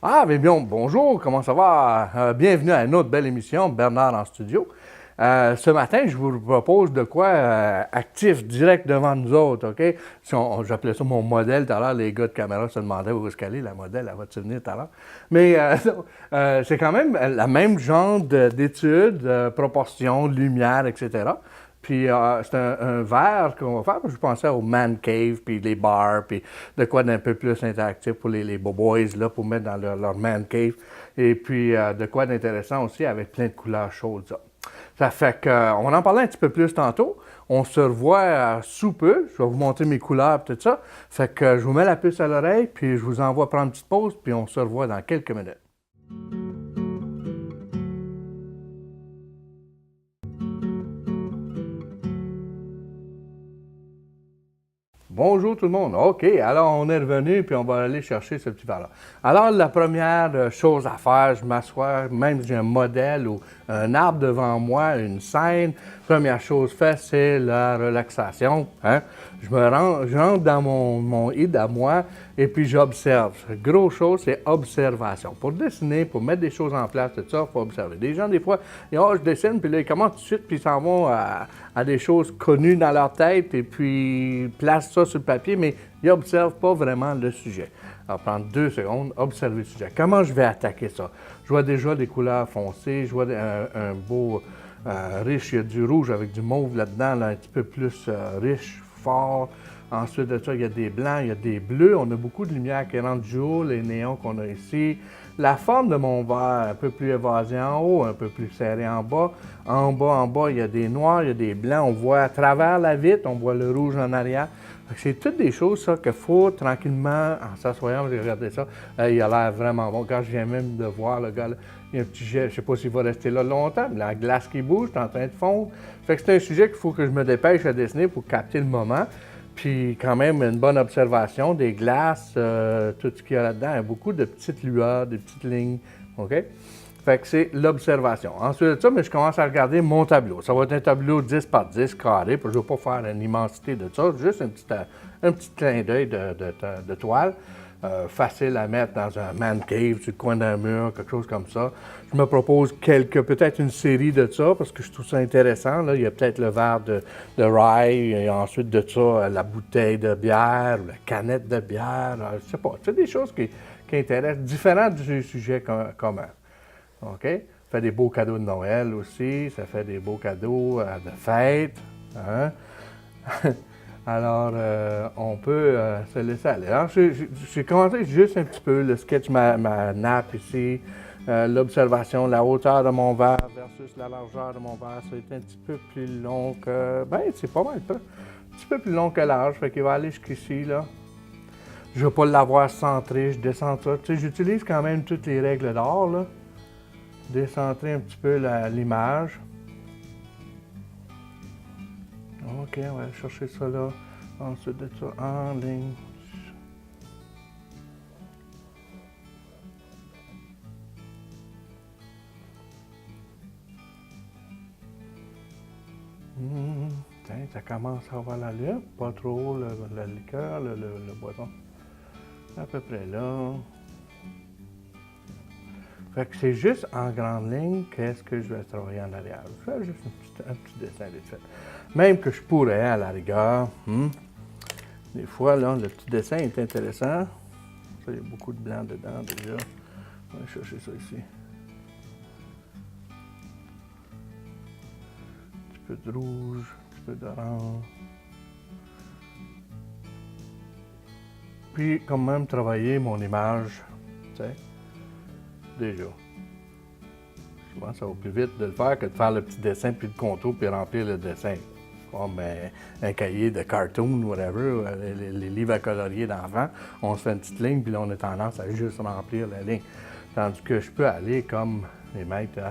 Ah, mais bien, bonjour, comment ça va? Bienvenue à une autre belle émission, Bernard en studio. Ce matin, je vous propose de quoi actif, direct devant nous autres, OK? J'appelais ça mon modèle tout à l'heure, les gars de caméra se demandaient où est-ce qu'elle est, la modèle, elle va-tu venir tout à l'heure? Mais c'est quand même la même genre d'études, proportions, lumière, etc. Puis c'est un verre qu'on va faire. Je pensais au man cave, puis les bars, puis de quoi d'un peu plus interactif pour les beaux boys, là, pour mettre dans leur man cave. Et puis de quoi d'intéressant aussi avec plein de couleurs chaudes. Ça fait qu'on va en parler un petit peu plus tantôt. On se revoit sous peu. Je vais vous montrer mes couleurs et tout ça. Fait que je vous mets la puce à l'oreille, puis je vous envoie prendre une petite pause, puis on se revoit dans quelques minutes. Bonjour tout le monde. OK, alors on est revenu puis on va aller chercher ce petit verre-là. Alors la première chose à faire, je m'assois, même si j'ai un modèle ou un arbre devant moi, une scène, première chose faite, c'est la relaxation. Hein? Je rentre dans mon id à moi et puis j'observe. Grosse chose, c'est observation. Pour dessiner, pour mettre des choses en place, tout ça, il faut observer. Des gens, des fois, ils disent, oh, je dessine, puis là, ils commencent tout de suite, puis ils s'en vont à des choses connues dans leur tête, et puis placent ça sur le papier, mais ils n'observent pas vraiment le sujet. Alors, prendre 2 secondes, observer le sujet. Comment je vais attaquer ça? Je vois déjà des couleurs foncées, je vois un beau riche, il y a du rouge avec du mauve là-dedans, là, un petit peu plus riche, fort. Ensuite de ça, il y a des blancs, il y a des bleus. On a beaucoup de lumière qui rentre du haut, les néons qu'on a ici. La forme de mon verre, un peu plus évasée en haut, un peu plus serrée en bas. En bas, il y a des noirs, il y a des blancs. On voit à travers la vitre, on voit le rouge en arrière. C'est toutes des choses, ça, qu'il faut tranquillement, en s'assoyant, j'ai regardé ça, il a l'air vraiment bon. Quand je viens même de voir le gars, là, il y a un petit jet, je ne sais pas s'il va rester là longtemps, mais la glace qui bouge, est en train de fondre. Fait que c'est un sujet qu'il faut que je me dépêche à dessiner pour capter le moment. Puis quand même une bonne observation des glaces, tout ce qu'il y a là-dedans, il y a beaucoup de petites lueurs, des petites lignes. OK? Fait que c'est l'observation. Ensuite de ça, mais je commence à regarder mon tableau. Ça va être un tableau 10 par 10 carré, je ne vais pas faire une immensité de ça, juste un petit clin d'œil de toile. Facile à mettre dans un man cave, sur le coin d'un mur, quelque chose comme ça. Je me propose peut-être une série de ça, parce que je trouve ça intéressant. Là. Il y a peut-être le verre de rye, et ensuite de ça, la bouteille de bière, ou la canette de bière, je sais pas. C'est des choses qui intéressent, différentes du sujet commun. OK? Ça fait des beaux cadeaux de Noël aussi, ça fait des beaux cadeaux de fête. Hein? Alors, on peut se laisser aller. Alors, j'ai commencé juste un petit peu le sketch, ma nappe ici, l'observation, la hauteur de mon verre versus la largeur de mon verre. C'est un petit peu plus long que. Ben, c'est pas mal, un petit peu plus long que large. Fait qu'il va aller jusqu'ici, là. Je ne veux pas l'avoir centré, je descends ça. Tu sais, j'utilise quand même toutes les règles d'or, là. Décentrer un petit peu l'image. OK, on va chercher ça là. Ensuite de ça, en ligne. Tiens, ça commence à avoir la lueur. Pas trop la liqueur, le boisson. À peu près là. Fait que c'est juste en grande ligne qu'est-ce que je vais travailler en arrière. Je fais juste un petit dessin vite fait. Même que je pourrais, à la rigueur, des fois, là, le petit dessin est intéressant. Ça, il y a beaucoup de blanc dedans déjà. On va chercher ça ici. Un petit peu de rouge, un petit peu d'orange. Puis, quand même, travailler mon image, tu sais, déjà. Souvent, ça va plus vite de le faire que de faire le petit dessin, puis le contour, puis remplir le dessin. Comme un cahier de cartoon, whatever, les livres à colorier d'enfants, on se fait une petite ligne, puis là, on a tendance à juste remplir la ligne. Tandis que je peux aller comme les maîtres, hein.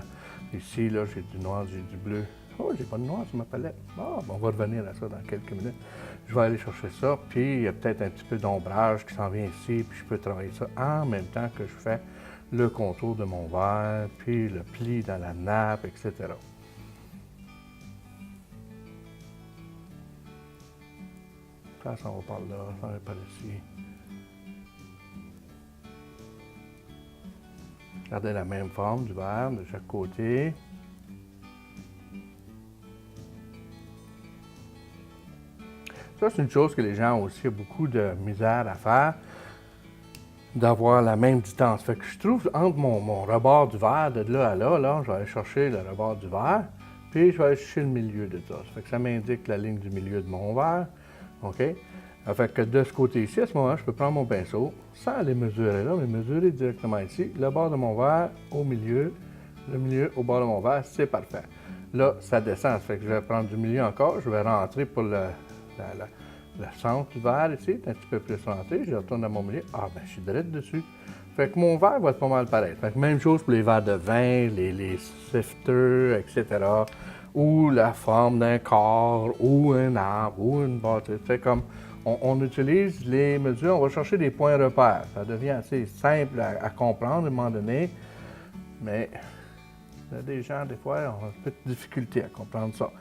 Ici, là, j'ai du noir, j'ai du bleu. Oh, j'ai pas de noir sur ma palette. Ah, bon, on va revenir à ça dans quelques minutes. Je vais aller chercher ça, puis il y a peut-être un petit peu d'ombrage qui s'en vient ici, puis je peux travailler ça en même temps que je fais le contour de mon verre, puis le pli dans la nappe, etc. Ça s'en va par là, ça va par ici. Gardez la même forme du verre de chaque côté. Ça, c'est une chose que les gens ont aussi beaucoup de misère à faire, d'avoir la même distance. Fait que je trouve entre mon rebord du verre, de là à là, je vais aller chercher le rebord du verre, puis je vais aller chercher le milieu de ça. Ça fait que ça m'indique la ligne du milieu de mon verre. OK? Fait que de ce côté-ci, à ce moment-là, je peux prendre mon pinceau, sans les mesurer là, mais mesurer directement ici, le bord de mon verre au milieu, le milieu au bord de mon verre, c'est parfait. Là, ça descend, ça fait que je vais prendre du milieu encore, je vais rentrer pour le centre du verre ici, un petit peu plus rentré, je retourne à mon milieu, ben je suis direct dessus. Fait que mon verre va être pas mal pareil. Fait que même chose pour les verres de vin, les sifters, etc., ou la forme d'un corps, ou un arbre, ou une bâtisse. Fait comme on utilise les mesures, on va chercher des points repères. Ça devient assez simple à comprendre à un moment donné, mais il y a des gens, des fois, ont un peu de difficulté à comprendre ça.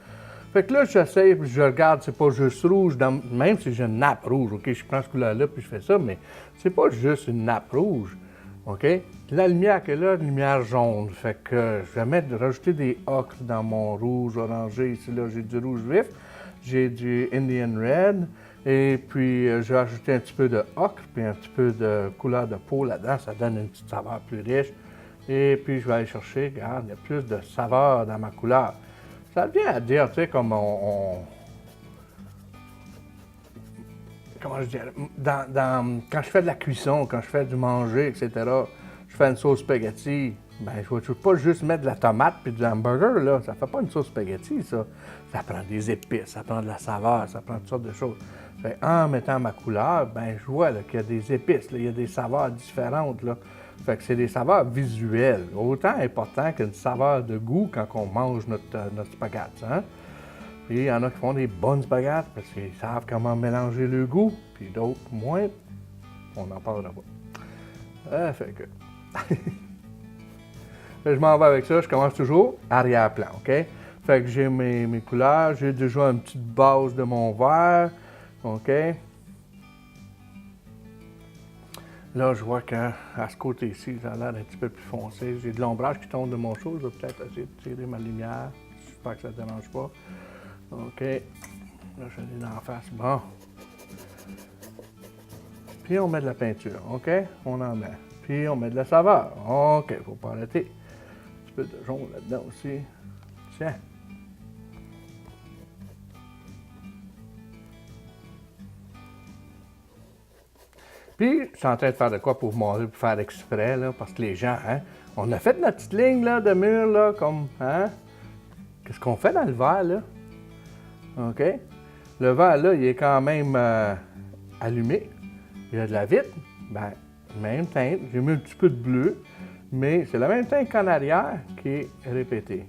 Fait que là, j'essaie, je regarde, c'est pas juste rouge, même si j'ai une nappe rouge, OK, je prends ce couleur-là puis je fais ça, mais c'est pas juste une nappe rouge, OK? La lumière qui est là, une lumière jaune, fait que je vais rajouter des ocres dans mon rouge orangé, ici, là, j'ai du rouge vif, j'ai du Indian Red, et puis je vais ajouter un petit peu de ocre, puis un petit peu de couleur de peau là-dedans, ça donne une petite saveur plus riche, et puis je vais aller chercher, regarde, il y a plus de saveur dans ma couleur. Ça vient à dire, tu sais, comme comment je dirais, quand je fais de la cuisson, quand je fais du manger, etc., je fais une sauce spaghetti, ben je ne veux pas juste mettre de la tomate puis du hamburger, là. Ça fait pas une sauce spaghetti, ça. Ça prend des épices, ça prend de la saveur, ça prend toutes sortes de choses. Fait, en mettant ma couleur, ben je vois qu'il y a des épices, là, il y a des saveurs différentes, là. Fait que c'est des saveurs visuelles, autant important qu'une saveur de goût quand on mange notre spaghetti. Hein? Puis il y en a qui font des bonnes spaghettis parce qu'ils savent comment mélanger le goût, puis d'autres moins. On n'en parlera pas. Fait que. Je m'en vais avec ça, je commence toujours arrière-plan, OK? Fait que j'ai mes couleurs, j'ai déjà une petite base de mon verre, OK? Là, je vois qu'à ce côté-ci, ça a l'air un petit peu plus foncé. J'ai de l'ombrage qui tombe de mon chose. Je vais peut-être essayer de tirer ma lumière. J'espère que ça ne dérange pas. OK. Là, je l'ai d'en face. Bon. Puis, on met de la peinture. OK? On en met. Puis, on met de la saveur. OK. Il ne faut pas arrêter. Un petit peu de jaune là-dedans aussi. Tiens. Puis, je suis en train de faire de quoi pour vous montrer, pour faire exprès, là, parce que les gens, hein, on a fait notre petite ligne là, de mur, là, comme, hein? Qu'est-ce qu'on fait dans le verre, là? OK? Le verre, là, il est quand même allumé. Il y a de la vitre. Ben, même teinte. J'ai mis un petit peu de bleu, mais c'est la même teinte qu'en arrière qui est répétée.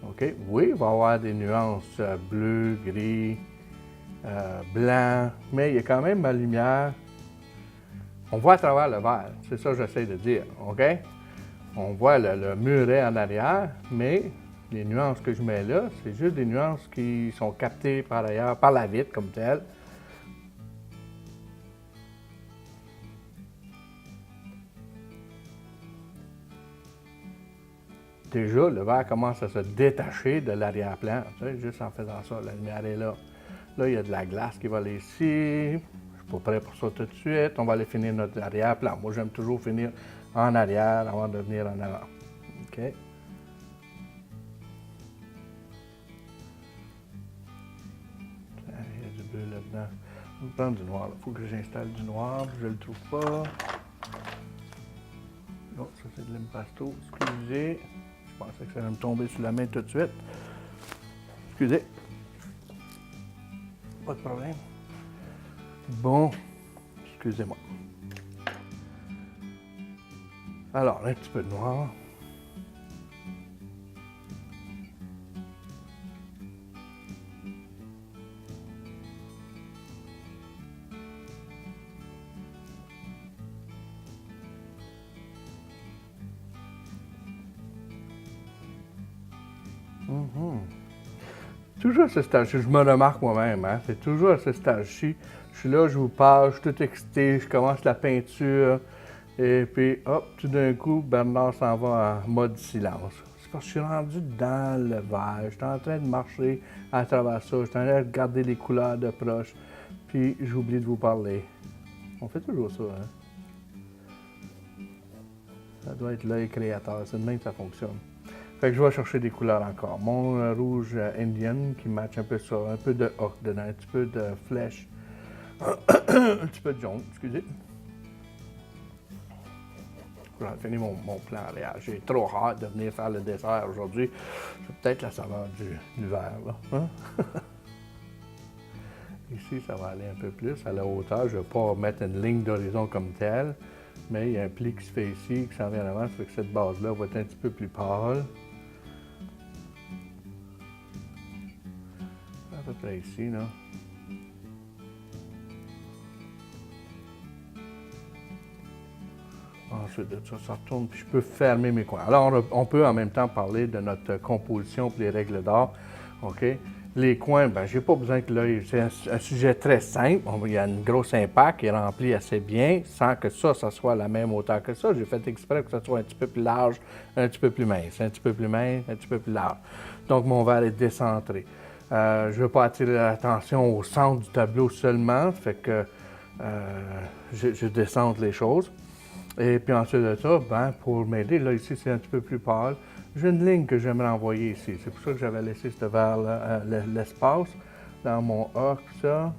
OK? Oui, il va y avoir des nuances bleu, gris, blanc, mais il y a quand même ma lumière. On voit à travers le verre, c'est ça que j'essaie de dire, OK? On voit le muret en arrière, mais les nuances que je mets là, c'est juste des nuances qui sont captées par ailleurs, par la vitre comme telle. Déjà, le verre commence à se détacher de l'arrière-plan, tu sais, juste en faisant ça, la lumière est là. Là, il y a de la glace qui va aller ici. Je ne suis pas prêt pour ça tout de suite. On va aller finir notre arrière-plan. Moi, j'aime toujours finir en arrière avant de venir en avant. OK? Il y a du bleu là-dedans. Je vais prendre du noir. Il faut que j'installe du noir. Je ne le trouve pas. Non, ça, c'est de l'impasto. Excusez. Je pensais que ça allait me tomber sur la main tout de suite. Excusez. Pas de problème. Bon, excusez-moi. Alors, un petit peu de noir. Toujours à ce stade-ci, je me remarque moi-même, hein, c'est toujours à ce stade-ci. Je suis là, je vous parle, je suis tout excité, je commence la peinture, Et puis, hop, tout d'un coup, Bernard s'en va en mode silence. C'est parce que je suis rendu dans le verre. J'étais en train de marcher à travers ça. J'étais en train de regarder les couleurs de proche. Puis, j'oublie de vous parler. On fait toujours ça, hein? Ça doit être l'œil créateur. C'est de même que ça fonctionne. Fait que je vais chercher des couleurs encore. Mon rouge Indian qui match un peu ça. Un peu de ocre dedans. Un petit peu de flèche. Un petit peu de jaune, excusez. J'ai fini mon plan réel. J'ai trop hâte de venir faire le dessert aujourd'hui. C'est peut-être la saveur du verre, là. Hein? Ici, ça va aller un peu plus à la hauteur. Je ne vais pas mettre une ligne d'horizon comme telle, mais il y a un pli qui se fait ici, qui s'en vient en avant. Ça fait que cette base-là va être un petit peu plus pâle. À peu près ici, là. Ensuite de ça, ça retourne, puis je peux fermer mes coins. Alors, on peut en même temps parler de notre composition pour les règles d'or. OK? Les coins, ben, j'ai pas besoin que l'œil. C'est un sujet très simple. Il y a une grosse impact qui est rempli assez bien, sans que ça soit à la même hauteur que ça. J'ai fait exprès que ça soit un petit peu plus large, un petit peu plus mince, un petit peu plus mince, un petit peu plus large. Donc, mon verre est décentré. Je ne veux pas attirer l'attention au centre du tableau seulement, fait que je décentre les choses. Et puis ensuite de ça, ben, pour m'aider, là ici c'est un petit peu plus pâle, j'ai une ligne que j'aimerais envoyer ici. C'est pour ça que j'avais laissé ce verre-là, l'espace dans mon A, ça.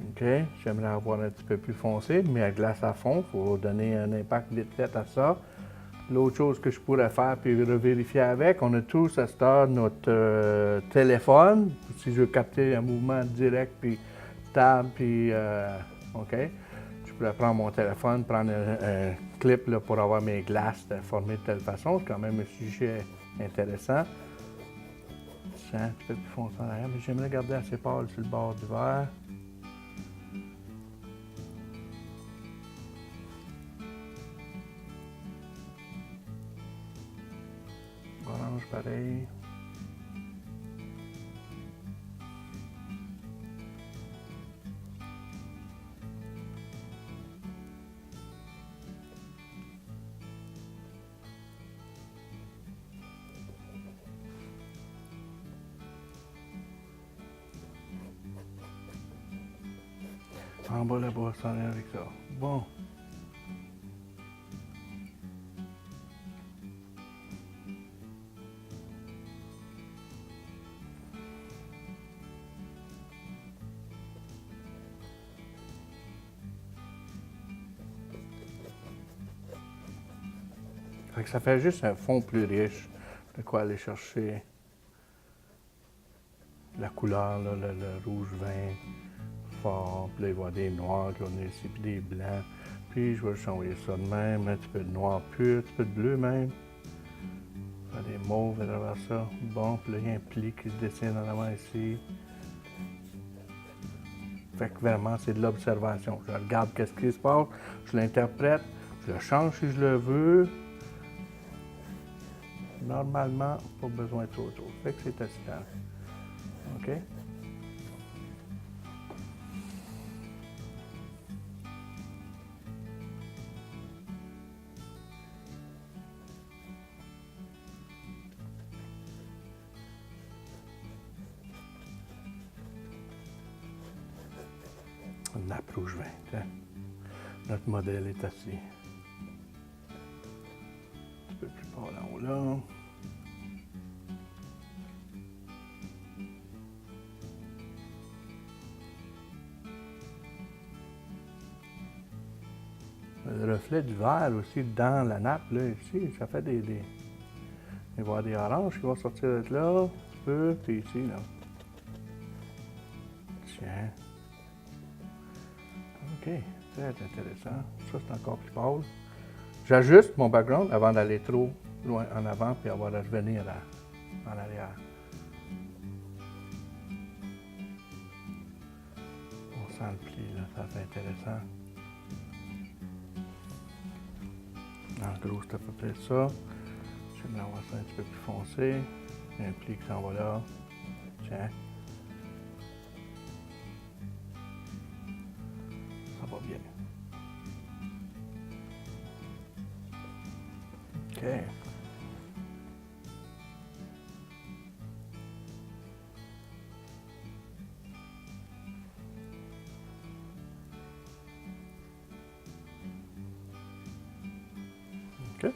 OK, j'aimerais avoir un petit peu plus foncé, mais à glace à fond, il faut donner un impact vite fait à ça. L'autre chose que je pourrais faire puis revérifier avec, on a tous à ce stade notre téléphone, si je veux capter un mouvement direct, puis table, puis OK. Je pourrais prendre mon téléphone, prendre un clip là, pour avoir mes glaces formées de telle façon. C'est quand même un sujet intéressant. C'est un petit peu plus foncé en arrière, mais j'aimerais garder assez pâle sur le bord du verre. Orange pareil. En bas là-bas, ça en est avec ça. Bon. Fait que ça fait juste un fond plus riche. De quoi aller chercher la couleur, là, le rouge vin fort. Puis là, il va y avoir des noirs qui vont ici, puis des blancs. Puis je vais juste envoyer ça de même, un petit peu de noir pur, un petit peu de bleu même. Faire des mauves à travers ça. Bon, puis là, il y a un pli qui se dessine en avant ici. Fait que vraiment, c'est de l'observation. Je regarde qu'est-ce qui se passe, je l'interprète, je le change si je le veux. Normalement, pas besoin de trop tôt. Fait que c'est excitant. OK? Une nappe rouge vin. Tiens. Notre modèle est assis. Un petit peu plus par là haut là. Le reflet du verre aussi dans la nappe, là, ici, ça fait des... Il va y avoir des oranges qui vont sortir de là, un petit peu, puis ici, là. Tiens. OK, très intéressant. Ça, c'est encore plus pâle. J'ajuste mon background avant d'aller trop loin en avant, puis avoir à revenir en arrière. On sent le pli, là, ça fait intéressant. En gros, c'est à peu près ça. J'aimerais avoir ça un petit peu plus foncé. Il y a un pli qui s'en va là. Tiens. Ça va bien. OK. OK.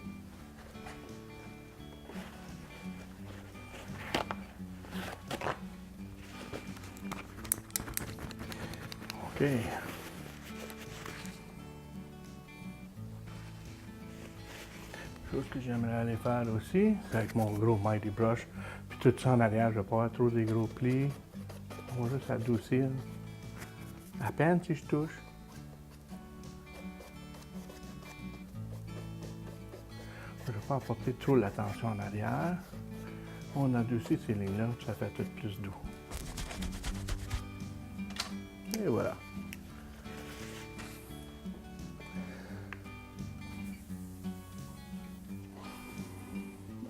OK. Chose que j'aimerais aller faire aussi, c'est avec mon gros Mighty Brush. Puis tout ça en arrière, je ne vais pas avoir trop des gros plis. On va juste adoucir. À peine si je touche. Je ne vais pas apporter trop l'attention en arrière. On adoucit ces lignes-là, ça fait tout plus doux. Et voilà.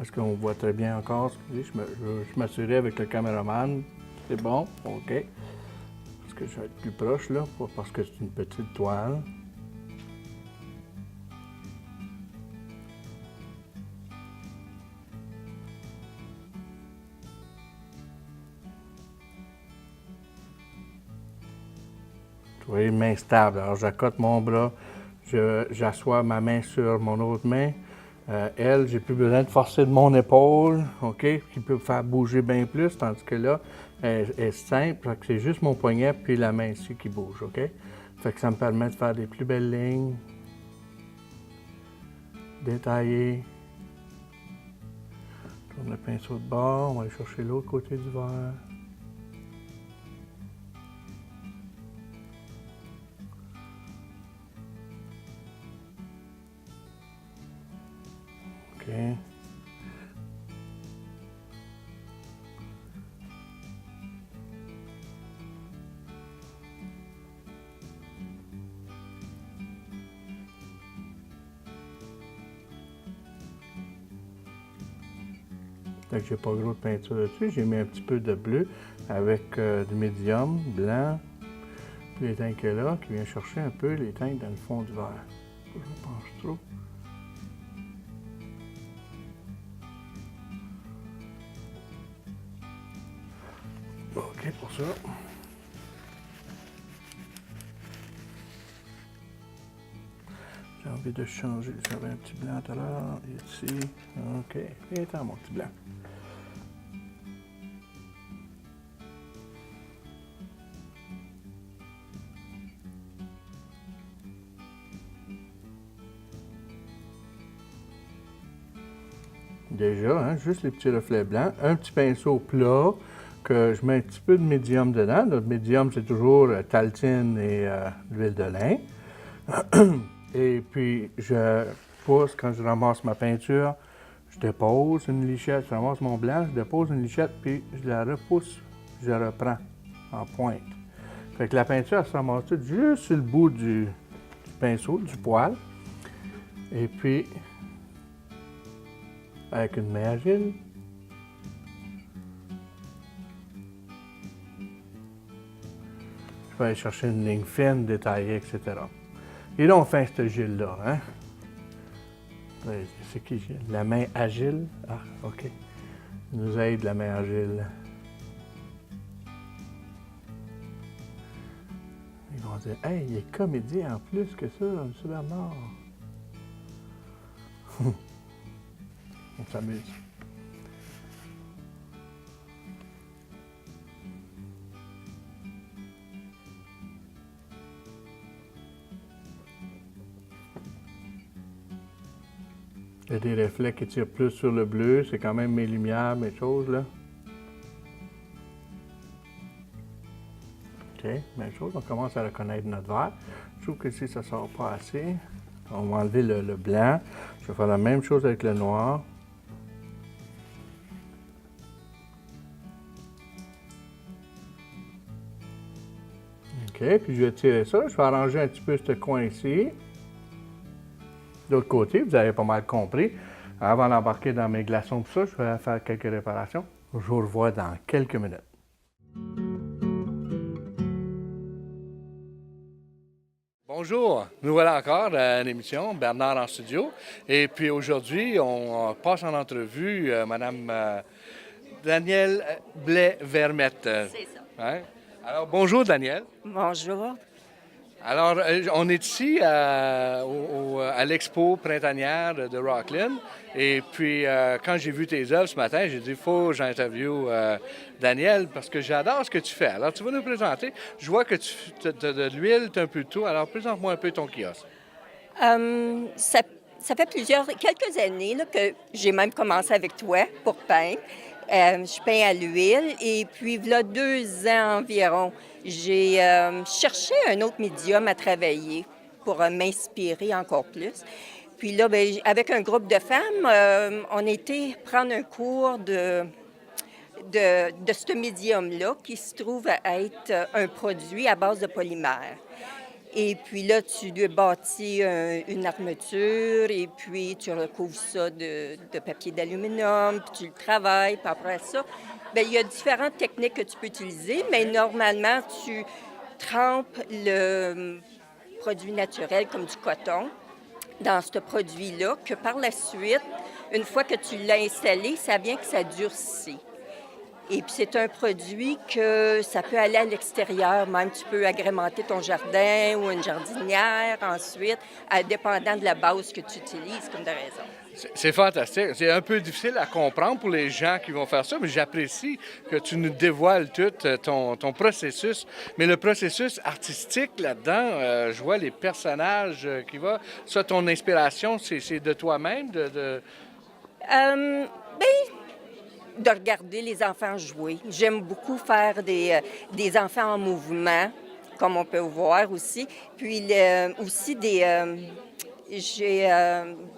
Est-ce qu'on voit très bien encore? Je m'assurais avec le caméraman. C'est bon, OK. Parce que je vais être plus proche, là, pas parce que c'est une petite toile. Vous voyez, main stable. Alors, j'accote mon bras, j'assois ma main sur mon autre main. Elle, j'ai plus besoin de forcer de mon épaule, OK, qui peut me faire bouger bien plus, tandis que là, elle est simple, c'est juste mon poignet puis la main ici qui bouge, OK? Fait que ça me permet de faire des plus belles lignes, détaillées. Tourne le pinceau de bord, on va aller chercher l'autre côté du verre. OK. Fait que j'ai pas gros de peinture dessus, j'ai mis un petit peu de bleu avec du médium, blanc, puis les teintes qu'il y a là, qui vient chercher un peu les teintes dans le fond du verre. Je penche trop. OK pour ça. J'ai envie de changer. J'avais un petit blanc tout à l'heure, ici. OK. Viens-t'en, mon petit blanc. Déjà, hein, juste les petits reflets blancs. Un petit pinceau plat que je mets un petit peu de médium dedans. Le médium, c'est toujours taltine et l'huile de lin. Et puis, je pousse, quand je ramasse ma peinture, je dépose une lichette, je ramasse mon blanc, je dépose une lichette, puis je la repousse, je reprends en pointe. Fait que la peinture, elle se ramasse toute juste sur le bout du pinceau, du poil. Et puis, avec une main agile, je vais aller chercher une ligne fine, détaillée, etc. Et là, on fait ce Gilles-là, hein? C'est qui, Gilles? La main agile? Ah, OK. Il nous aide, la main agile. Ils vont dire, hey, il est comédien en plus que ça, M. Bernard. On s'amuse. Il y a des reflets qui tirent plus sur le bleu, c'est quand même mes lumières, mes choses là. OK, même chose, on commence à reconnaître notre verre. Je trouve que ici, ça ne sort pas assez. On va enlever le blanc. Je vais faire la même chose avec le noir. OK, puis je vais tirer ça. Je vais arranger un petit peu ce coin ici. De l'autre côté, vous avez pas mal compris. Avant d'embarquer dans mes glaçons, tout ça, je vais faire quelques réparations. Je vous revois dans quelques minutes. Bonjour, nous voilà encore à l'émission, Bernard en studio. Et puis aujourd'hui, on passe en entrevue Madame Danielle Blais-Vermette. C'est ça. Hein? Alors bonjour Danielle. Bonjour. Alors on est ici à l'expo printanière de Rockland. Et puis quand j'ai vu tes œuvres ce matin, j'ai dit, il faut que j'interviewe Danielle parce que j'adore ce que tu fais. Alors tu vas nous présenter. Je vois que tu as de l'huile, tu as un peu de tout. Alors présente-moi un peu ton kiosque. Ça fait quelques années là, que j'ai même commencé avec toi pour peindre. Je peins à l'huile et puis, il y a 2 ans environ, j'ai cherché un autre médium à travailler pour m'inspirer encore plus. Puis là, ben, avec un groupe de femmes, on était prendre un cours de ce médium-là qui se trouve à être un produit à base de polymère. Et puis là, tu lui bâtis une armature et puis tu recouvres ça de papier d'aluminium, puis tu le travailles, puis après ça, bien, il y a différentes techniques que tu peux utiliser, mais normalement, tu trempes le produit naturel comme du coton dans ce produit-là, que par la suite, une fois que tu l'as installé, ça vient que ça durcit. Et puis, c'est un produit que ça peut aller à l'extérieur, même tu peux agrémenter ton jardin ou une jardinière ensuite, dépendant de la base que tu utilises comme de raison. C'est fantastique. C'est un peu difficile à comprendre pour les gens qui vont faire ça, mais j'apprécie que tu nous dévoiles tout ton processus. Mais le processus artistique là-dedans, je vois les personnages qui vont. Ça, ton inspiration, c'est de toi-même? De regarder les enfants jouer. J'aime beaucoup faire des enfants en mouvement, comme on peut voir aussi. Puis aussi j'ai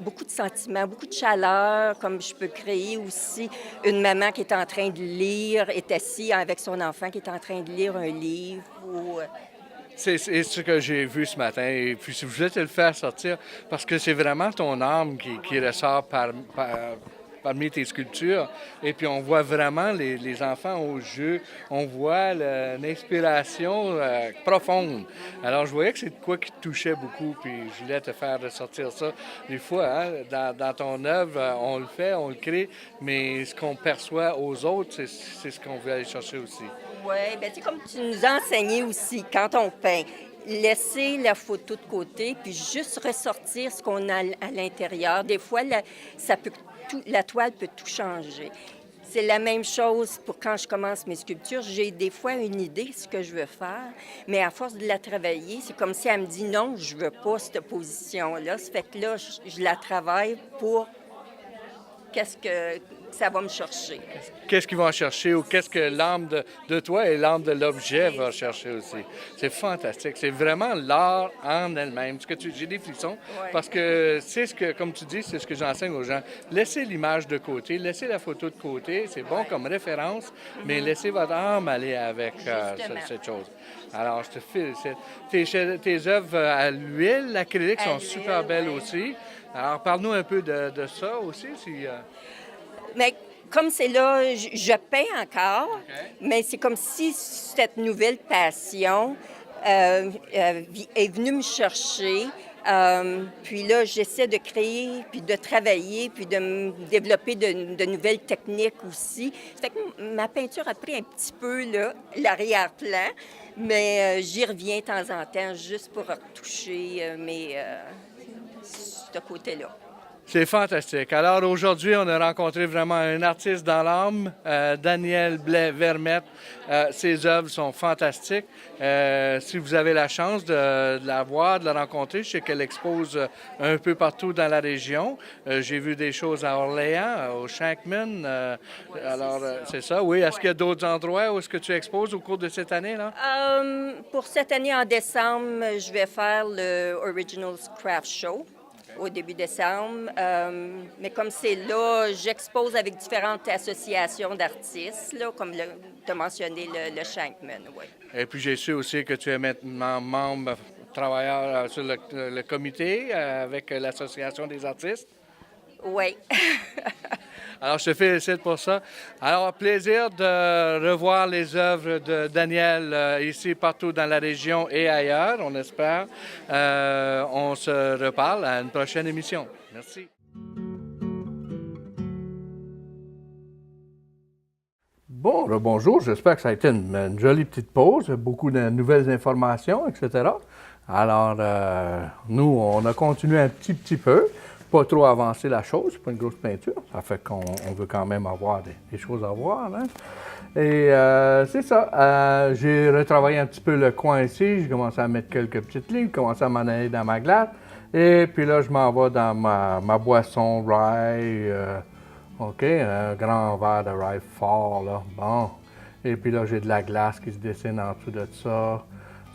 beaucoup de sentiments, beaucoup de chaleur, comme je peux créer aussi une maman qui est en train de lire, est assise avec son enfant qui est en train de lire un livre. C'est ce que j'ai vu ce matin. Et puis, si je voulais te le faire sortir, parce que c'est vraiment ton âme qui ressort parmi tes sculptures. Et puis, on voit vraiment les enfants au jeu. On voit l'inspiration profonde. Alors, je voyais que c'est de quoi qui te touchait beaucoup. Puis, je voulais te faire ressortir ça. Des fois, hein, dans ton œuvre, on le fait, on le crée, mais ce qu'on perçoit aux autres, c'est ce qu'on veut aller chercher aussi. Oui, bien, c'est comme tu nous as enseigné aussi, quand on peint, laisser la photo de côté, puis juste ressortir ce qu'on a à l'intérieur. Des fois, la toile peut tout changer. C'est la même chose pour quand je commence mes sculptures. J'ai des fois une idée de ce que je veux faire, mais à force de la travailler, c'est comme si elle me dit non, je veux pas cette position-là. Ça fait que là, je la travaille pour qu'est-ce que ça va me chercher. Qu'est-ce qu'ils vont chercher ou qu'est-ce que l'âme de toi et l'âme de l'objet va chercher aussi. C'est fantastique. C'est vraiment l'art en elle-même. J'ai des frissons parce que c'est ce que, comme tu dis, c'est ce que j'enseigne aux gens. Laissez l'image de côté, laissez la photo de côté. C'est bon comme référence, mais laissez votre âme aller avec cette chose. Alors, je te félicite. Tes œuvres à l'huile, l'acrylique sont super belles aussi. Alors, parle-nous un peu de ça aussi. Mais comme c'est là, je peins encore, mais c'est comme si cette nouvelle passion est venue me chercher. Puis là, j'essaie de créer, puis de travailler, puis de me développer de nouvelles techniques aussi. Ça fait que ma peinture a pris un petit peu l'arrière-plan, mais j'y reviens de temps en temps juste pour retoucher ce côté-là. C'est fantastique. Alors aujourd'hui, on a rencontré vraiment un artiste dans l'âme, Danielle Blais-Vermette. Ses œuvres sont fantastiques. Si vous avez la chance de la voir, de la rencontrer, je sais qu'elle expose un peu partout dans la région. J'ai vu des choses à Orléans, au Shankman. C'est ça, oui. Est-ce qu'il y a d'autres endroits où est-ce que tu exposes au cours de cette année, là? Pour cette année, en décembre, je vais faire le Originals Craft Show. Au début décembre. Mais comme c'est là, j'expose avec différentes associations d'artistes, là, comme tu as mentionné le Shankman. Oui. Et puis j'ai su aussi que tu es maintenant membre, travailleur sur le comité avec l'Association des artistes. Oui. Alors, je te félicite pour ça. Alors, plaisir de revoir les œuvres de Daniel ici, partout dans la région et ailleurs, on espère. On se reparle à une prochaine émission. Merci. Bon, bonjour, j'espère que ça a été une jolie petite pause, beaucoup de nouvelles informations, etc. Alors, nous, on a continué un petit peu, pas trop avancer la chose, c'est pas une grosse peinture, ça fait qu'on veut quand même avoir des choses à voir. Hein? Et c'est ça, j'ai retravaillé un petit peu le coin ici, j'ai commencé à mettre quelques petites lignes, commencé à m'en aller dans ma glace, et puis là, je m'en vais dans ma boisson rye. OK, un grand verre de rye fort, là. Bon. Et puis là, j'ai de la glace qui se dessine en dessous de ça.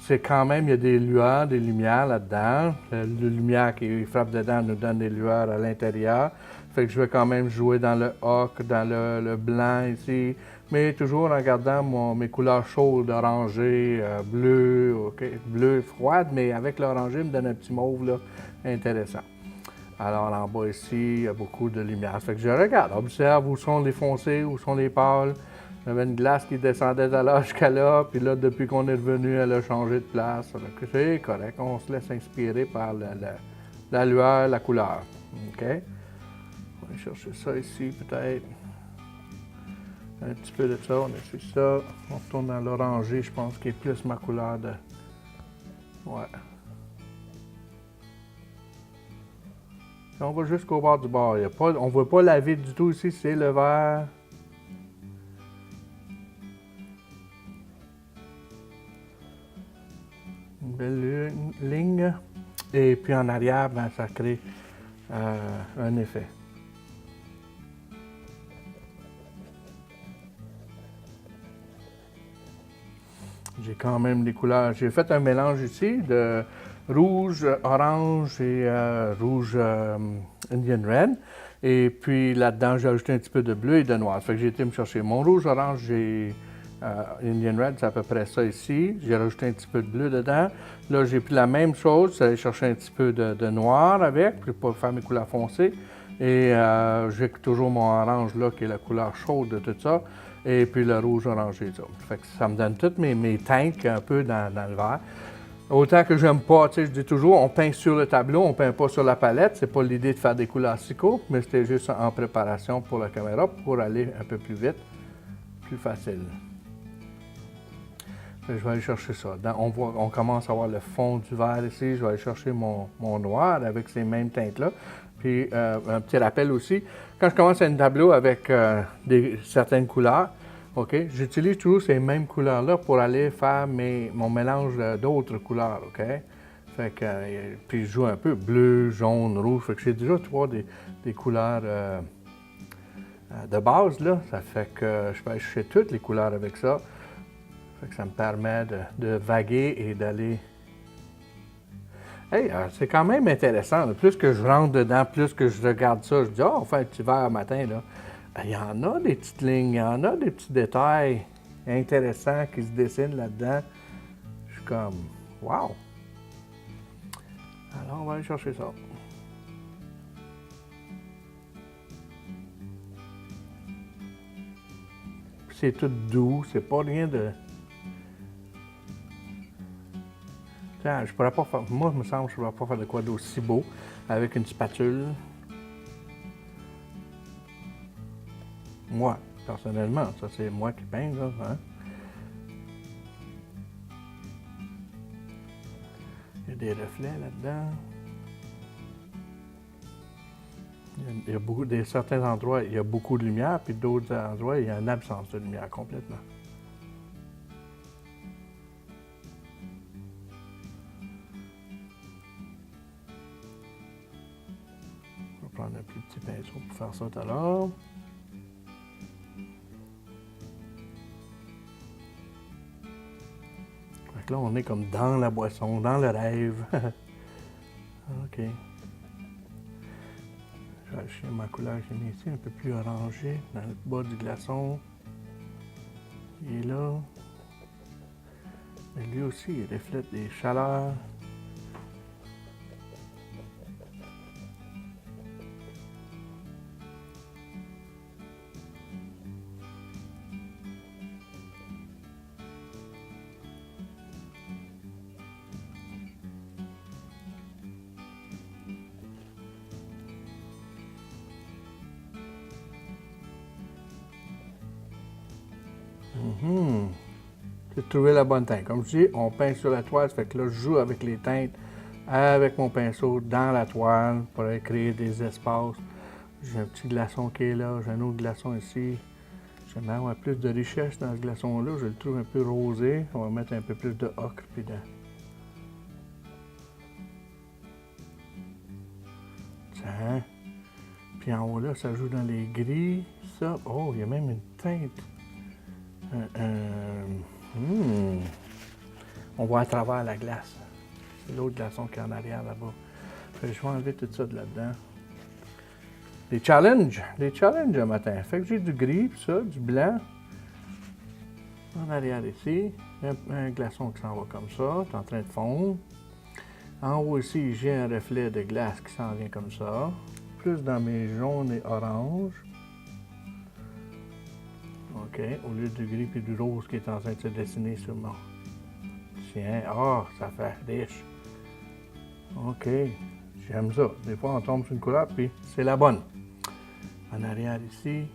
C'est quand même, il y a des lueurs, des lumières là-dedans. La lumière qui frappe dedans nous donne des lueurs à l'intérieur. Fait que je vais quand même jouer dans le ocre, dans le blanc ici, mais toujours en gardant mes couleurs chaudes, orangé, bleu, OK, bleu froide, mais avec l'orangé, me donne un petit mauve là, intéressant. Alors en bas ici, il y a beaucoup de lumière. Ça fait que je regarde, observe où sont les foncés, où sont les pâles. J'avais une glace qui descendait de là jusqu'à là, puis là, depuis qu'on est revenu, elle a changé de place. C'est correct, on se laisse inspirer par la lueur, la couleur. OK? On va aller chercher ça ici, peut-être. Un petit peu de ça, on essuie ça. On retourne dans l'orangé, je pense, qui est plus ma couleur de... Ouais. On va jusqu'au bord du bord. On ne veut pas laver du tout ici, c'est le vert. Une belle ligne. Et puis en arrière, ben, ça crée un effet. J'ai quand même des couleurs. J'ai fait un mélange ici de rouge, orange et rouge Indian Red. Et puis là-dedans, j'ai ajouté un petit peu de bleu et de noir. Ça fait que j'ai été me chercher mon rouge, orange et Indian Red, c'est à peu près ça ici. J'ai rajouté un petit peu de bleu dedans. Là, j'ai pris la même chose, j'ai cherché un petit peu de noir avec, pour faire mes couleurs foncées. Et j'ai toujours mon orange là, qui est la couleur chaude de tout ça. Et puis le rouge orangé, ça. Fait que ça me donne toutes mes teintes un peu dans le vert. Autant que j'aime pas, tu sais, je dis toujours, on peint sur le tableau, on peint pas sur la palette. C'est pas l'idée de faire des couleurs si courtes, mais c'était juste en préparation pour la caméra pour aller un peu plus vite, plus facile. Je vais aller chercher ça. On commence à voir le fond du verre ici. Je vais aller chercher mon noir avec ces mêmes teintes-là. Puis un petit rappel aussi, quand je commence un tableau avec certaines couleurs, OK, j'utilise toujours ces mêmes couleurs-là pour aller faire mon mélange d'autres couleurs, OK? Fait que, puis je joue un peu bleu, jaune, rouge. Fait que j'ai déjà des couleurs de base, là. Ça fait que je peux aller chercher toutes les couleurs avec ça. Fait que ça me permet de vaguer et d'aller... Hey, c'est quand même intéressant. Là. Plus que je rentre dedans, plus que je regarde ça, je dis, on fait un petit verre matin, là. Il y en a des petites lignes, il y en a des petits détails intéressants qui se dessinent là-dedans. Je suis comme, wow! Alors, on va aller chercher ça. C'est tout doux, c'est pas rien de... Je pourrais pas faire, moi, il me semble que je ne pourrais pas faire de quoi d'aussi beau avec une spatule. Moi, personnellement, ça c'est moi qui peins, là. Hein? Il y a des reflets là-dedans. Il y a beaucoup, certains endroits, il y a beaucoup de lumière, puis d'autres endroits, il y a une absence de lumière complètement. Prendre un plus petit pinceau pour faire ça tout à l'heure. Fait que là, on est comme dans la boisson, dans le rêve. OK. Je vais acheter ma couleur que j'ai mis ici, un peu plus orangé, dans le bas du glaçon. Il est là. Mais lui aussi, il reflète des chaleurs. J'ai trouvé la bonne teinte. Comme je dis, on peint sur la toile, ça fait que là, je joue avec les teintes, avec mon pinceau dans la toile pour aller créer des espaces. J'ai un petit glaçon qui est là, j'ai un autre glaçon ici. J'aimerais avoir plus de richesse dans ce glaçon-là. Je le trouve un peu rosé. On va mettre un peu plus de ocre dedans. Tiens. Puis en haut là, ça joue dans les gris. Ça, oh, il y a même une teinte. On voit à travers la glace. C'est l'autre glaçon qui est en arrière là-bas. Fait que je vais enlever tout ça de là-dedans. Les challenges un matin. Fait que j'ai du gris, puis ça, du blanc. En arrière ici, un glaçon qui s'en va comme ça, c'est en train de fondre. En haut ici, j'ai un reflet de glace qui s'en vient comme ça. Plus dans mes jaunes et oranges. OK, au lieu du gris et du rose qui est en train de se dessiner sur moi. Tiens, ça fait riche. OK, j'aime ça. Des fois, on tombe sur une couleur, puis c'est la bonne. En arrière ici.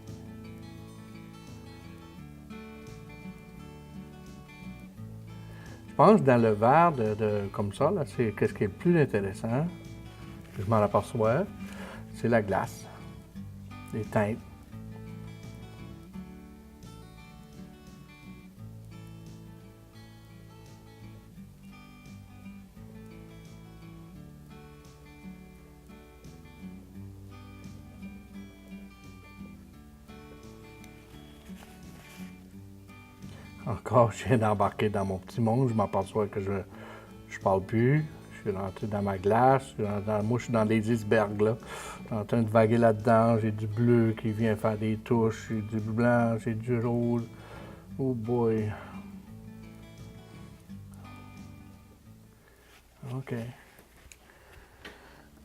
Je pense que dans le verre comme ça, là, c'est ce qui est le plus intéressant. Je m'en aperçois. C'est la glace, les teintes. Encore, je viens d'embarquer dans mon petit monde, je m'aperçois que je parle plus. Je suis rentré dans ma glace, moi je suis dans les icebergs là. Je suis en train de vaguer là-dedans, j'ai du bleu qui vient faire des touches, j'ai du blanc, j'ai du rose. Oh boy. OK.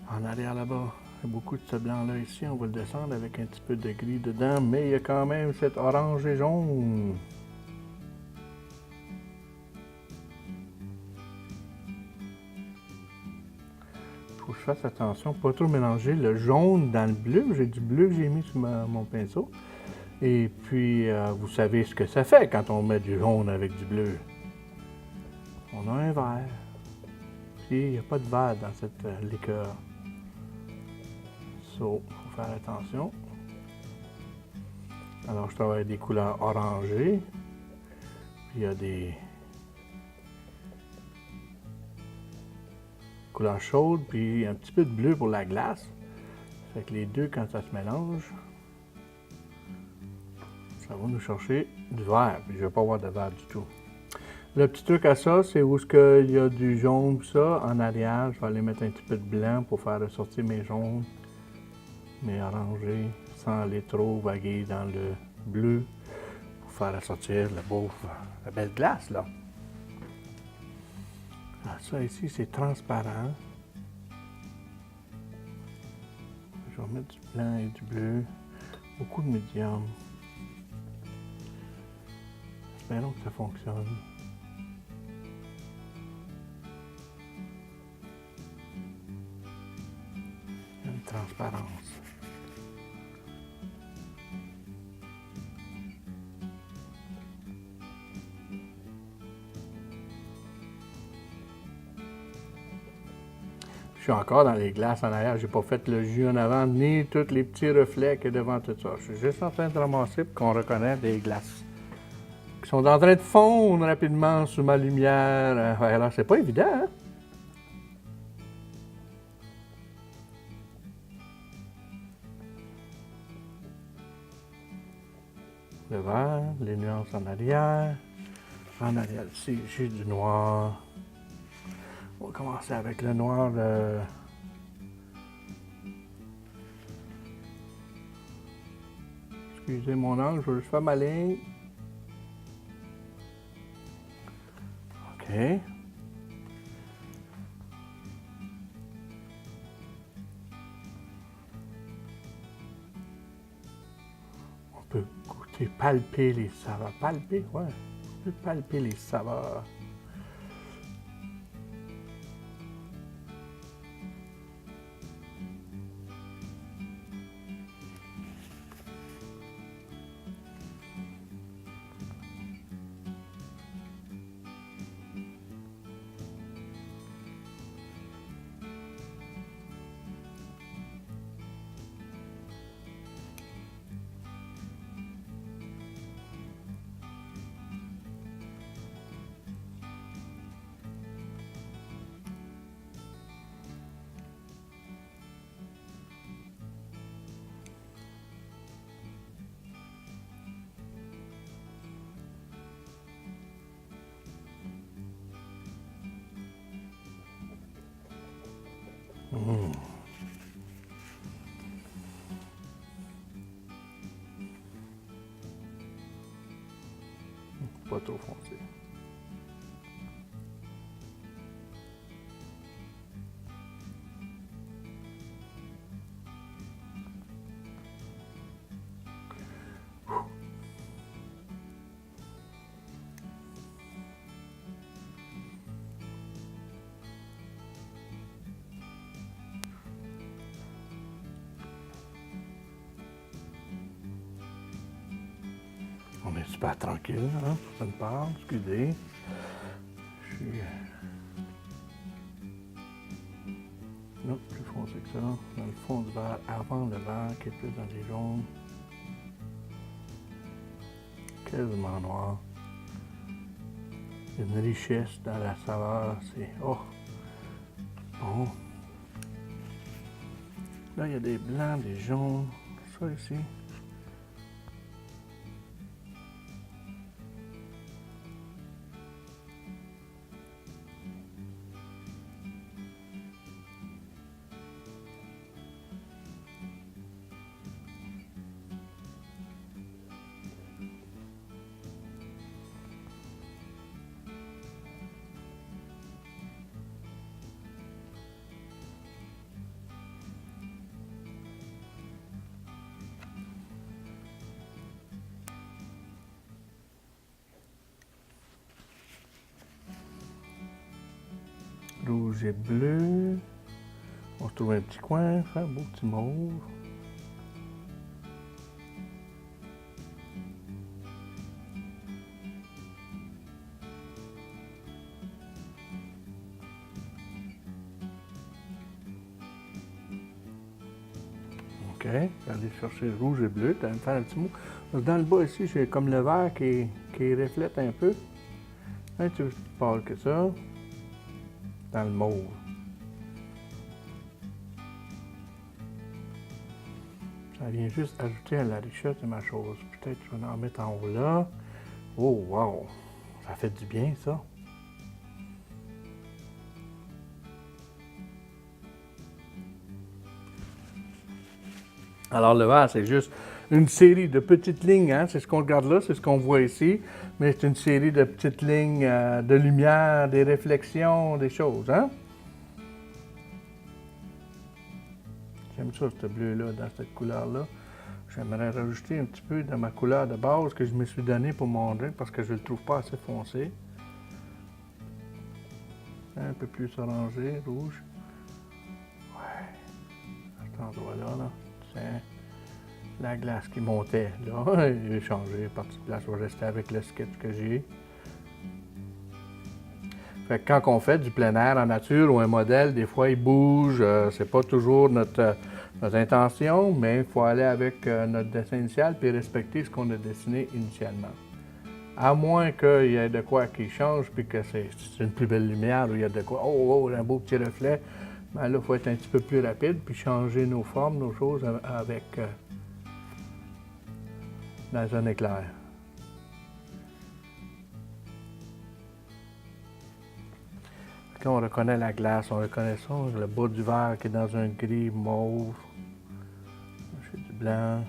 En arrière là-bas, il y a beaucoup de ce blanc-là ici, on va le descendre avec un petit peu de gris dedans, mais il y a quand même cet orange et jaune. Faut que je fasse attention, pas trop mélanger le jaune dans le bleu. J'ai du bleu que j'ai mis sur mon pinceau. Et puis, vous savez ce que ça fait quand on met du jaune avec du bleu. On a un verre. Puis, il n'y a pas de verre dans cette liqueur. So, il faut faire attention. Alors, je travaille des couleurs orangées. Puis, il y a des couleurs chaudes, puis un petit peu de bleu pour la glace. Fait que les deux, quand ça se mélange, ça va nous chercher du vert. Puis je ne vais pas avoir de vert du tout. Le petit truc à ça, c'est où il y a du jaune, ça, en arrière. Je vais aller mettre un petit peu de blanc pour faire ressortir mes jaunes, mes orangés, sans aller trop vaguer dans le bleu, pour faire ressortir la belle glace, là. Ah, ça ici, c'est transparent. Je vais mettre du blanc et du bleu. Beaucoup de médium. Espérons que ça fonctionne. Une transparence. Je suis encore dans les glaces en arrière. J'ai pas fait le jus en avant, ni tous les petits reflets qu'il y a devant tout ça. Je suis juste en train de ramasser pour qu'on reconnaisse des glaces qui sont en train de fondre rapidement sous ma lumière. Alors, c'est pas évident, hein? Le vert, les nuances en arrière. En arrière ici, j'ai du noir. On va commencer avec le noir. Excusez mon angle, je vais juste faire ma ligne. OK. On peut goûter, palper les saveurs. Palper, ouais. On peut palper les saveurs. Pas trop foncé. On est super tranquille, hein, pour une part, excusez. Je suis... Non, plus foncé que ça. Dans le fond du verre, avant le verre, qui est plus dans les jaunes. Quasiment noir. Il y a une richesse dans la saveur, c'est... Oh! Bon. Là, il y a des blancs, des jaunes. Ça ici. Rouge et bleu. On se trouve un petit coin, faire un beau petit mauve. OK, aller chercher rouge et bleu, tu vas me faire un petit mot. Dans le bas ici, j'ai comme le vert qui reflète un peu. Un petit peu plus pâle que ça. Dans le mauve. Ça vient juste ajouter à la richesse de ma chose. Peut-être que je vais en mettre en haut là. Oh, wow! Ça fait du bien, ça. Alors, le vert, c'est juste une série de petites lignes, hein? C'est ce qu'on regarde là, c'est ce qu'on voit ici. Mais c'est une série de petites lignes de lumière, des réflexions, des choses, hein? J'aime ça, ce bleu-là, dans cette couleur-là. J'aimerais rajouter un petit peu de ma couleur de base que je me suis donnée pour mon drink parce que je ne le trouve pas assez foncé. Un peu plus orangé, rouge. Ouais. À cet endroit-là, là. Tiens. La glace qui montait, là. J'ai changé. Partie de glace, je vais rester avec le sketch que j'ai. Fait que quand on fait du plein air en nature ou un modèle, des fois il bouge. C'est pas toujours notre intention, mais il faut aller avec notre dessin initial puis respecter ce qu'on a dessiné initialement. À moins qu'il y ait de quoi qui change, puis que c'est une plus belle lumière, ou il y a de quoi, oh, un beau petit reflet, ben là, il faut être un petit peu plus rapide, puis changer nos formes, nos choses avec dans un éclair. Quand on reconnaît la glace, on reconnaît ça, le bas du verre qui est dans un gris mauve. J'ai du blanc.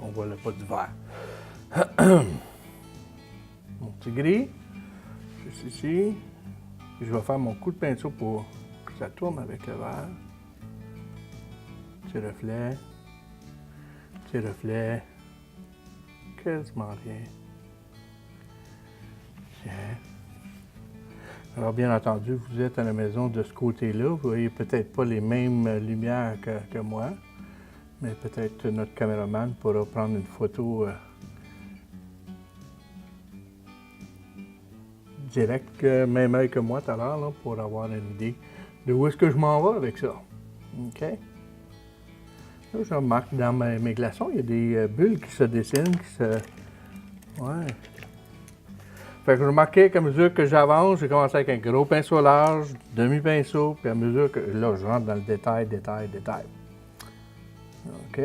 On voit le pas du verre. Mon petit gris, juste ici. Je vais faire mon coup de pinceau pour que ça tourne avec le verre. Petit reflet, quasiment rien. Tiens. Alors, bien entendu, vous êtes à la maison de ce côté-là. Vous voyez peut-être pas les mêmes lumières que moi, mais peut-être notre caméraman pourra prendre une photo directe, même œil que moi tout à l'heure, là, pour avoir une idée de où est-ce que je m'en vais avec ça. OK? Là, je remarque dans mes glaçons, il y a des bulles qui se dessinent, qui se... Ouais. Fait que je remarquais qu'à mesure que j'avance, j'ai commencé avec un gros pinceau large, demi-pinceau, puis à mesure que... Là, je rentre dans le détail. OK?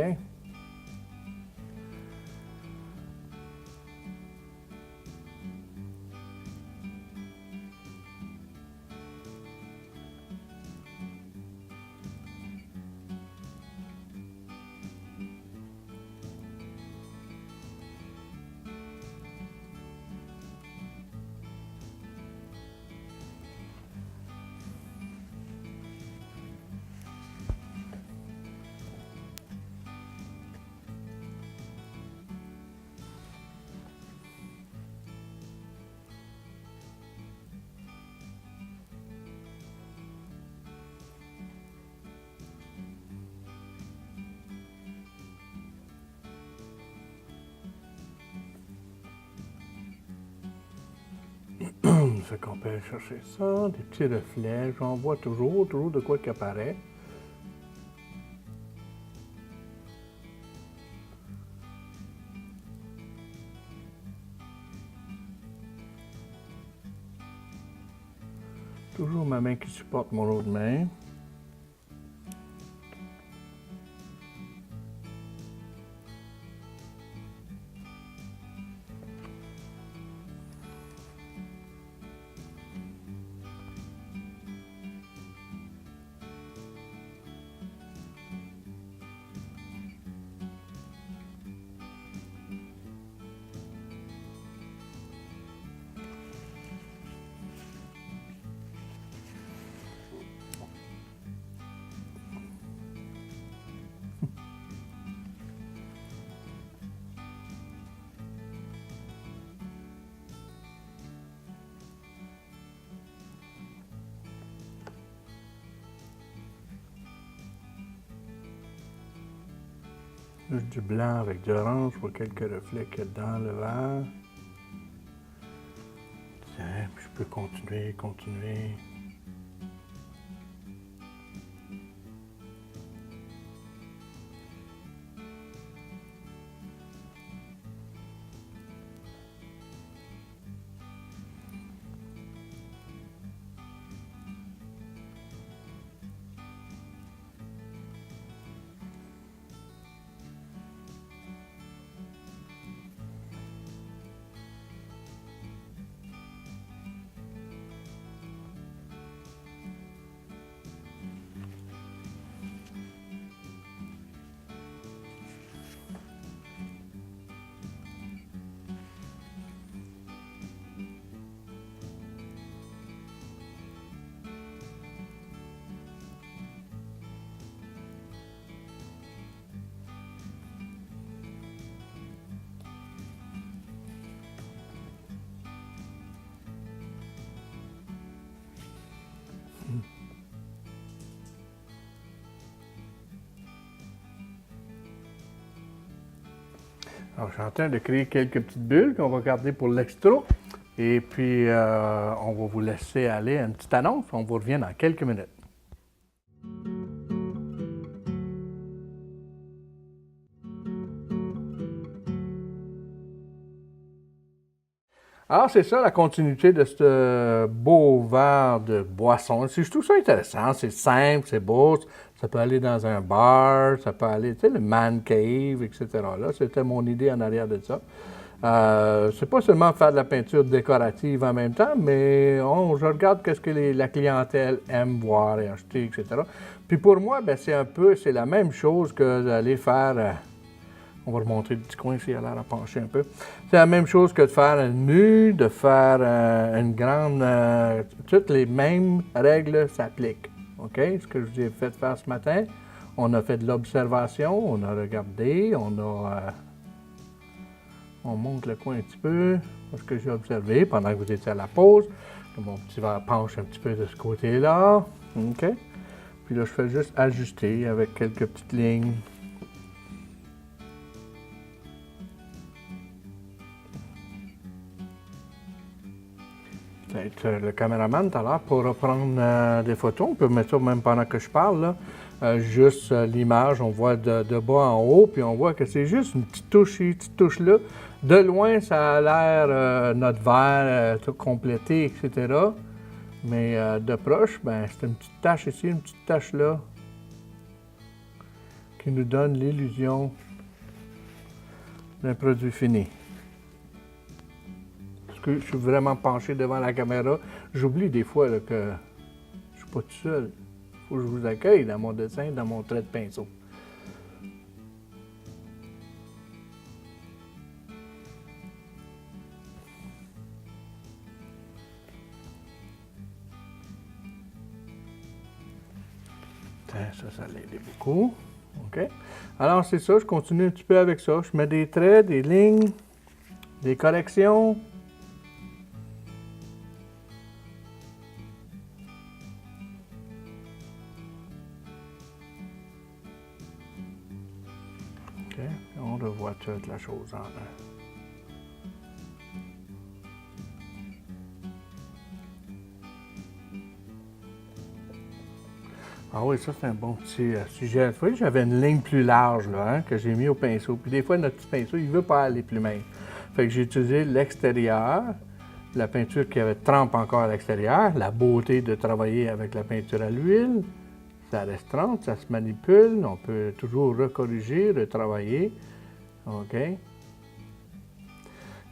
Fait qu'on peut aller chercher ça, des petits reflets. J'en vois toujours de quoi qui apparaît. Toujours ma main qui supporte mon autre main. Juste du blanc avec du orange pour quelques reflets qu'il y a dans le verre. Tiens, puis je peux continuer. Alors, je suis en train de créer quelques petites bulles qu'on va garder pour l'extra. Et puis, on va vous laisser aller à une petite annonce. On vous revient dans quelques minutes. Alors, c'est ça la continuité de ce beau verre de boisson. Je trouve ça intéressant, c'est simple, c'est beau, ça peut aller dans un bar, ça peut aller, tu sais, le man cave, etc. Là, c'était mon idée en arrière de ça. C'est pas seulement faire de la peinture décorative en même temps, mais je regarde qu'est-ce que la clientèle aime voir et acheter, etc. Puis pour moi, ben, c'est la même chose que d'aller faire... on va remontrer le petit coin s'il a l'air à pencher un peu. C'est la même chose que de faire une mue, de faire une grande... toutes les mêmes règles s'appliquent. OK? Ce que je vous ai fait faire ce matin, on a fait de l'observation, on a regardé, on On monte le coin un petit peu, parce que j'ai observé pendant que vous étiez à la pause. Mon petit verre penche un petit peu de ce côté-là. OK. Puis là, je fais juste ajuster avec quelques petites lignes. Peut-être le caméraman tout à l'heure pourra prendre des photos. On peut mettre ça même pendant que je parle. Là. Juste l'image, on voit de bas en haut, puis on voit que c'est juste une petite touche ici, une petite touche là. De loin, ça a l'air notre verre tout complété, etc. Mais de proche, ben, c'est une petite tache ici, une petite tache là, qui nous donne l'illusion d'un produit fini. Parce que je suis vraiment penché devant la caméra, j'oublie des fois là, que je suis pas tout seul. Il faut que je vous accueille dans mon dessin, dans mon trait de pinceau. Ça l'aide beaucoup. OK. Alors, c'est ça, je continue un petit peu avec ça. Je mets des traits, des lignes, des corrections. OK. On revoit toute la chose en un. Ah oui, ça c'est un bon petit sujet. Vous voyez, j'avais une ligne plus large là, que j'ai mis au pinceau. Puis des fois, notre petit pinceau, il ne veut pas aller plus mince. Fait que j'ai utilisé l'extérieur, la peinture qui avait trempe encore à l'extérieur, la beauté de travailler avec la peinture à l'huile. Ça reste trempe, ça se manipule, on peut toujours recorriger, retravailler. OK.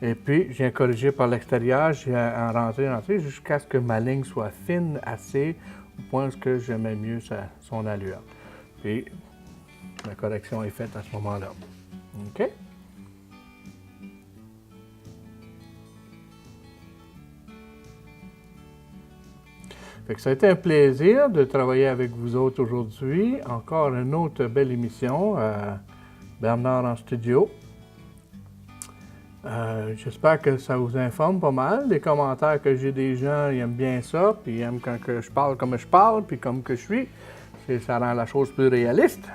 Et puis, je viens corriger par l'extérieur, j'ai rentré jusqu'à ce que ma ligne soit fine assez au point où je mets mieux son allure. Puis, la correction est faite à ce moment-là. OK? Fait que ça a été un plaisir de travailler avec vous autres aujourd'hui. Encore une autre belle émission, Bernard en studio. J'espère que ça vous informe pas mal. Les commentaires que j'ai des gens, ils aiment bien ça, puis ils aiment quand que je parle comme je parle, puis comme que je suis. Ça rend la chose plus réaliste.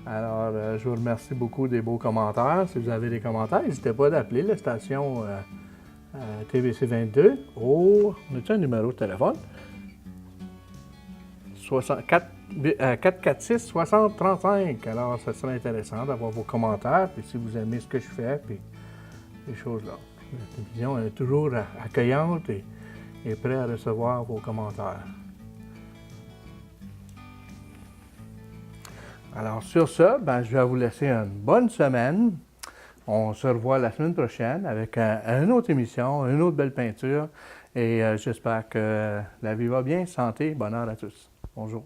Alors, je vous remercie beaucoup des beaux commentaires. Si vous avez des commentaires, n'hésitez pas d'appeler la station TVC 22 au... On a-tu un numéro de téléphone? 446-6035. Alors, ça serait intéressant d'avoir vos commentaires, puis si vous aimez ce que je fais, puis ces choses-là. La télévision est toujours accueillante et prête à recevoir vos commentaires. Alors, sur ce, ben, je vais vous laisser une bonne semaine. On se revoit la semaine prochaine avec une autre émission, une autre belle peinture. Et j'espère que la vie va bien. Santé, bonheur à tous. Bonjour.